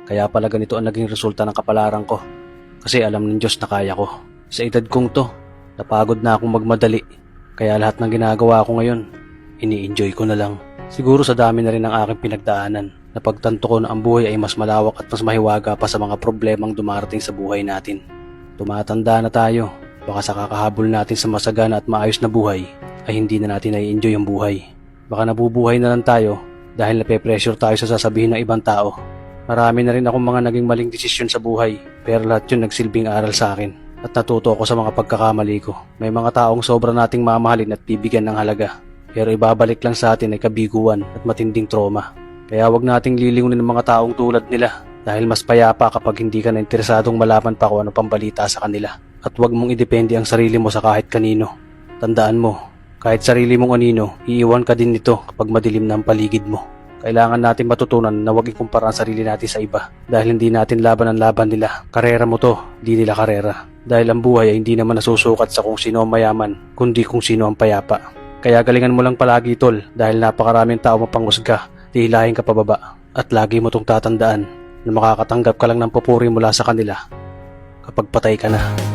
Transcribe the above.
Kaya pala ganito ang naging resulta ng kapalaran ko. Kasi alam ng Diyos na kaya ko. Sa edad kong to, napagod na akong magmadali. Kaya lahat ng ginagawa ko ngayon, ini-enjoy ko na lang. Siguro sa dami na rin ng aking pinagdaanan, napagtanto ko na ang buhay ay mas malawak at mas mahiwaga pa sa mga problemang dumarating sa buhay natin. Tumatanda na tayo, baka sa kakahabol natin sa masagana at maayos na buhay, ay hindi na natin nai-enjoy ang buhay. Baka nabubuhay na lang tayo dahil nape-pressure tayo sa sasabihin ng ibang tao. Marami na rin akong mga naging maling desisyon sa buhay, pero lahat yun nagsilbing aral sa akin at natuto ako sa mga pagkakamali ko. May mga taong sobra nating mamahalin at bibigyan ng halaga, pero ibabalik lang sa atin ay kabiguan at matinding trauma. Kaya wag nating lilingunin ng mga taong tulad nila dahil mas payapa kapag hindi ka na interesadong malaman pa kung ano pang balita sa kanila. At wag mong idepende ang sarili mo sa kahit kanino. Tandaan mo, kahit sarili mong anino, iiwan ka din nito kapag madilim na ang paligid mo. Kailangan natin matutunan na huwag ikumpara ang sarili natin sa iba dahil hindi natin laban ang laban nila. Karera mo to, di nila karera. Dahil ang buhay ay hindi naman nasusukat sa kung sino ang mayaman, kundi kung sino ang payapa. Kaya galingan mo lang palagi tol dahil napakaraming tao mapanghusga, dihilahin ka pababa. At lagi mo tong tatandaan na makakatanggap ka lang ng papuri mula sa kanila kapag patay ka na.